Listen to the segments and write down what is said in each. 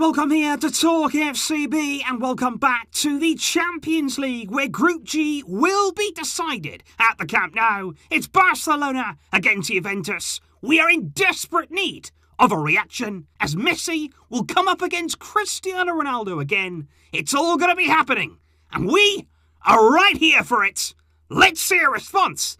welcome here to Talk FCB and welcome back to the Champions League where Group G will be decided at the Camp Nou. It's Barcelona against Juventus. We are in desperate need of a reaction as Messi will come up against Cristiano Ronaldo again. It's all going to be happening and we are right here for it. Let's see a response.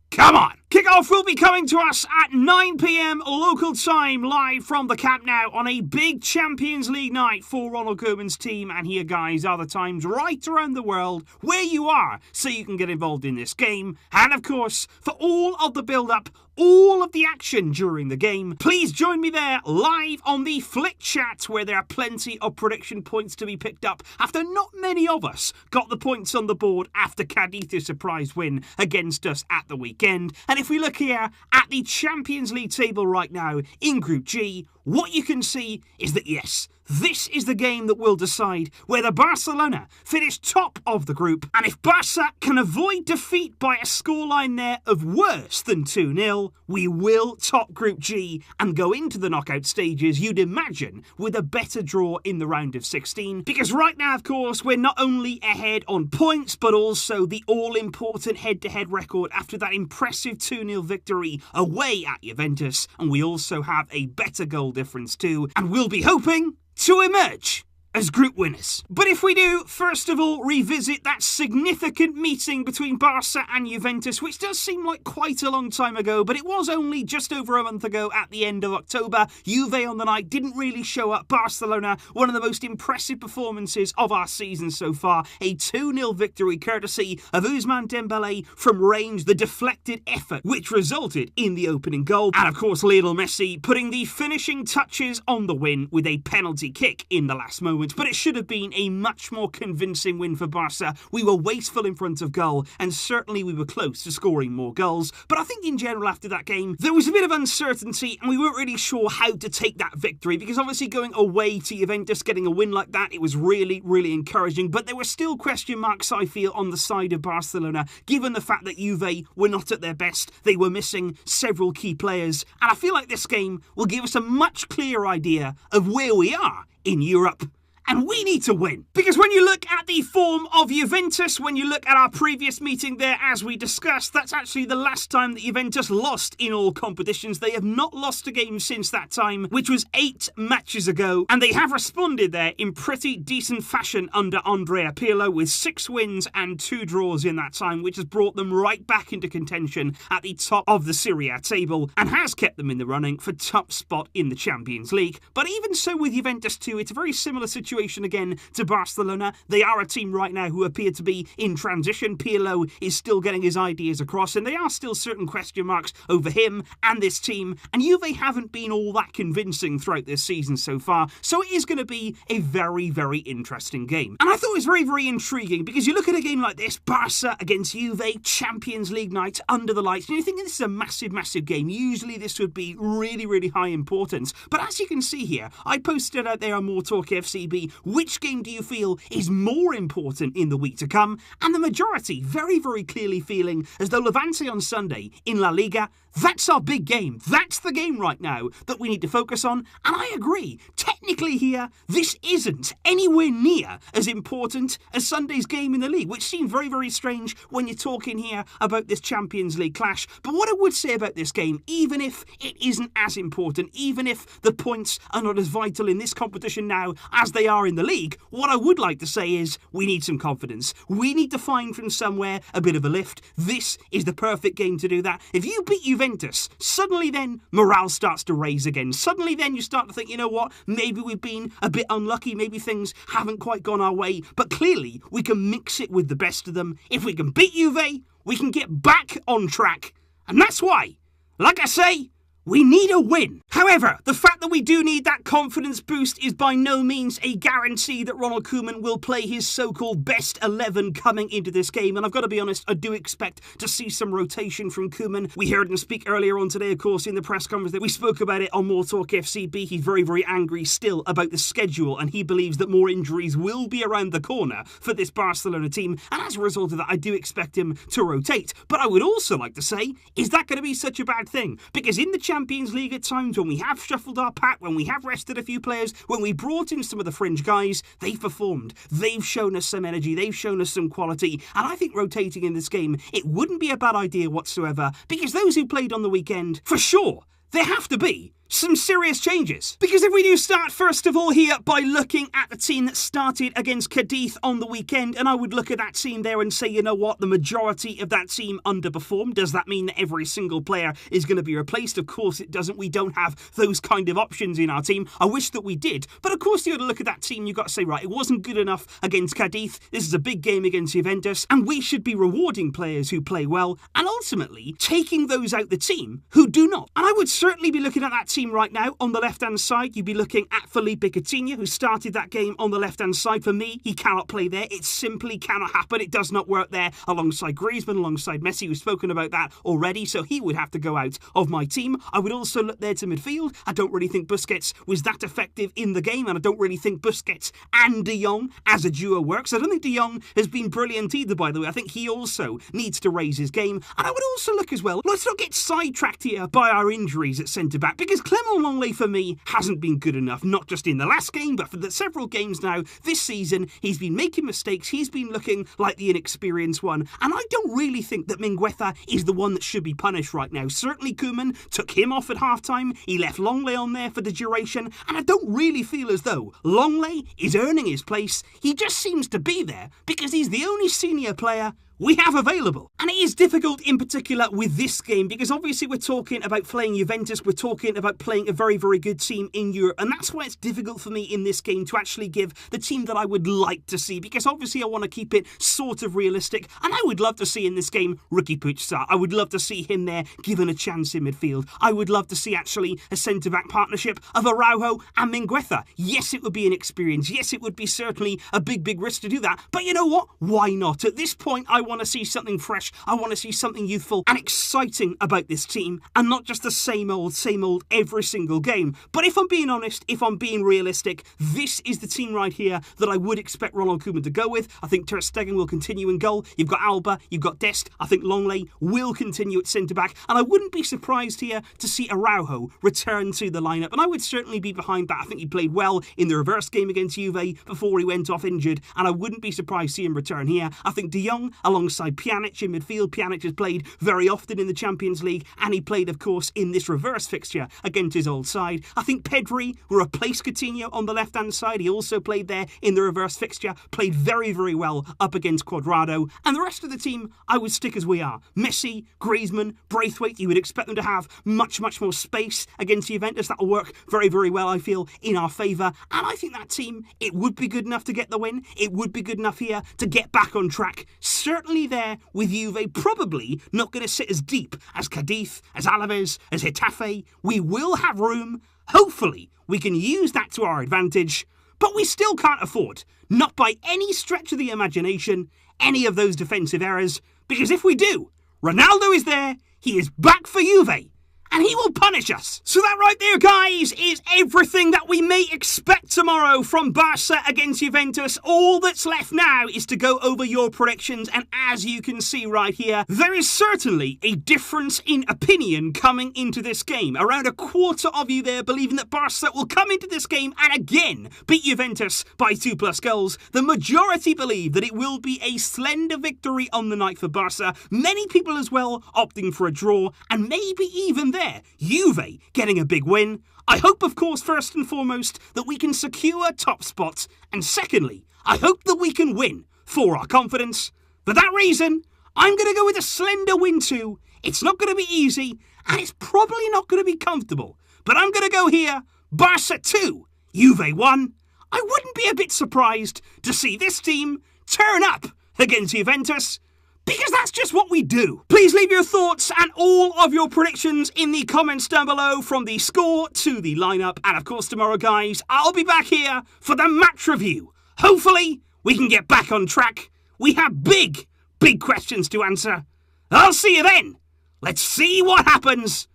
Come on! Kickoff will be coming to us at 9 PM local time, live from the Camp Nou on a big Champions League night for Ronald Koeman's team. And here, guys, are the times right around the world where you are so you can get involved in this game. And, of course, for all of the build-up, all of the action during the game, please join me there live on the Flick Chat where there are plenty of prediction points to be picked up after not many of us got the points on the board after Cadiz's surprise win against us at the weekend. And if we look here at the Champions League table right now in Group G, what you can see is that, yes, this is the game that will decide whether Barcelona finish top of the group. And if Barca can avoid defeat by a scoreline there of worse than 2-0, we will top Group G and go into the knockout stages, you'd imagine, with a better draw in the round of 16. Because right now, of course, we're not only ahead on points, but also the all-important head-to-head record after that impressive 2-0 victory away at Juventus. And we also have a better goal difference too. And we'll be hoping to emerge as group winners. But if we do, first of all, revisit that significant meeting between Barca and Juventus, which does seem like quite a long time ago, but it was only just over a month ago at the end of October. Juve on the night didn't really show up. Barcelona, one of the most impressive performances of our season so far. A 2-0 victory courtesy of Ousmane Dembélé from range, the deflected effort, which resulted in the opening goal. And of course, Lionel Messi putting the finishing touches on the win with a penalty kick in the last moment. But it should have been a much more convincing win for Barca. We were wasteful in front of goal, and certainly we were close to scoring more goals. But I think in general after that game, there was a bit of uncertainty, and we weren't really sure how to take that victory, because obviously going away to Juventus, getting a win like that, it was really, really encouraging. But there were still question marks, I feel, on the side of Barcelona, given the fact that Juve were not at their best. They were missing several key players. And I feel like this game will give us a much clearer idea of where we are in Europe. And we need to win. Because when you look at the form of Juventus, when you look at our previous meeting there, as we discussed, that's actually the last time that Juventus lost in all competitions. They have not lost a game since that time, which was 8 matches ago. And they have responded there in pretty decent fashion under Andrea Pirlo with 6 wins and 2 draws in that time, which has brought them right back into contention at the top of the Serie A table and has kept them in the running for top spot in the Champions League. But even so with Juventus too, it's a very similar situation again to Barcelona. They are a team right now who appear to be in transition. Pirlo is still getting his ideas across, and there are still certain question marks over him and this team, and Juve haven't been all that convincing throughout this season so far, so it is going to be a very, very interesting game. And I thought it was very, very intriguing, because you look at a game like this, Barca against Juve, Champions League night, under the lights, and you're thinking this is a massive, massive game. Usually this would be really, really high importance, but as you can see here, I posted out there on More Talk FCB, which game do you feel is more important in the week to come? And the majority very, very clearly feeling as though Levante on Sunday in La Liga, that's our big game. That's the game right now that we need to focus on. And I agree. Technically here, this isn't anywhere near as important as Sunday's game in the league, which seemed very, very strange when you're talking here about this Champions League clash. But what I would say about this game, even if it isn't as important, even if the points are not as vital in this competition now as they are in the league, what I would like to say is we need some confidence. We need to find from somewhere a bit of a lift. This is the perfect game to do that. If you beat Juventus, suddenly then morale starts to raise again. Suddenly then you start to think, you know what, maybe we've been a bit unlucky, maybe things haven't quite gone our way, but clearly we can mix it with the best of them. If we can beat Juve, we can get back on track. And that's why, like I say, we need a win. However, the fact that we do need that confidence boost is by no means a guarantee that Ronald Koeman will play his so-called best 11 coming into this game. And I've got to be honest, I do expect to see some rotation from Koeman. We heard him speak earlier on today, of course, in the press conference that we spoke about it on More Talk FCB. He's very, very angry still about the schedule, and he believes that more injuries will be around the corner for this Barcelona team. And as a result of that, I do expect him to rotate. But I would also like to say, is that going to be such a bad thing? Because in the Champions League at times, when we have shuffled our pack, when we have rested a few players, when we brought in some of the fringe guys, they've performed. They've shown us some energy, they've shown us some quality, and I think rotating in this game, it wouldn't be a bad idea whatsoever, because those who played on the weekend, for sure, there have to be some serious changes. Because if we do start, first of all, here by looking at the team that started against Cadiz on the weekend, and I would look at that team there and say, you know what, the majority of that team underperformed. Does that mean that every single player is going to be replaced? Of course it doesn't. We don't have those kind of options in our team. I wish that we did. But of course, you got to look at that team, you've got to say, right, it wasn't good enough against Cadiz. This is a big game against Juventus, and we should be rewarding players who play well, and ultimately taking those out the team who do not. And I would certainly be looking at that team right now. On the left-hand side, you'd be looking at Felipe Coutinho, who started that game on the left-hand side. For me, he cannot play there. It simply cannot happen. It does not work there alongside Griezmann, alongside Messi. We've spoken about that already, so he would have to go out of my team. I would also look there to midfield. I don't really think Busquets was that effective in the game, and I don't really think Busquets and De Jong as a duo works. I don't think De Jong has been brilliant either, by the way. I think he also needs to raise his game. And I would also look as well, let's not get sidetracked here by our injuries at centre-back, because Clement Longley, for me, hasn't been good enough, not just in the last game, but for the several games now this season. He's been making mistakes, he's been looking like the inexperienced one, and I don't really think that Mingueza is the one that should be punished right now. Certainly Koeman took him off at half-time, he left Longley on there for the duration, and I don't really feel as though Longley is earning his place. He just seems to be there because he's the only senior player we have available. And it is difficult in particular with this game because obviously we're talking about playing Juventus, we're talking about playing a very, very good team in Europe, and that's why it's difficult for me in this game to actually give the team that I would like to see, because obviously I want to keep it sort of realistic, and I would love to see in this game Riqui Puig start. I would love to see him there given a chance in midfield. I would love to see actually a centre-back partnership of Araujo and Mingueza. Yes, it would be an experience. Yes, it would be certainly a big, big risk to do that, but you know what? Why not? At this point, I want to see something fresh. I want to see something youthful and exciting about this team, and not just the same old every single game. But if I'm being honest, if I'm being realistic, this is the team right here that I would expect Ronald Koeman to go with. I think Ter Stegen will continue in goal. You've got Alba, you've got Dest. I think Longley will continue at centre-back, and I wouldn't be surprised here to see Araujo return to the lineup, and I would certainly be behind that. I think he played well in the reverse game against Juve before he went off injured, and I wouldn't be surprised to see him return here. I think De Jong alongside Pjanic in midfield. Pjanic has played very often in the Champions League, and he played, of course, in this reverse fixture against his old side. I think Pedri will replace Coutinho on the left-hand side. He also played there in the reverse fixture, played very, very well up against Cuadrado. And the rest of the team, I would stick as we are. Messi, Griezmann, Braithwaite, you would expect them to have much, much more space against Juventus. That will work very, very well, I feel, in our favour. And I think that team, it would be good enough to get the win. It would be good enough here to get back on track. Certainly there with Juve, probably not going to sit as deep as Cadiz, as Alaves, as Getafe. We will have room. Hopefully, we can use that to our advantage, but we still can't afford, not by any stretch of the imagination, any of those defensive errors, because if we do, Ronaldo is there, he is back for Juve, and he will punish us. So that right there, guys, is everything that we may expect tomorrow from Barca against Juventus. All that's left now is to go over your predictions, and as you can see right here, there is certainly a difference in opinion coming into this game. Around a quarter of you there believing that Barca will come into this game and again beat Juventus by 2+ goals. The majority believe that it will be a slender victory on the night for Barca. Many people as well opting for a draw, and maybe even there, Juve getting a big win. I hope, of course, first and foremost, that we can secure top spots, and secondly, I hope that we can win for our confidence. For that reason, I'm going to go with a slender win too. It's not going to be easy, and it's probably not going to be comfortable, but I'm going to go here, Barca 2, Juve 1. I wouldn't be a bit surprised to see this team turn up against Juventus, because that's just what we do. Please leave your thoughts and all of your predictions in the comments down below, from the score to the lineup. And of course tomorrow, guys, I'll be back here for the match review. Hopefully we can get back on track. We have big, big questions to answer. I'll see you then. Let's see what happens.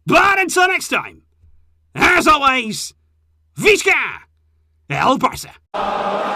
But until next time, as always, Visca el Barça.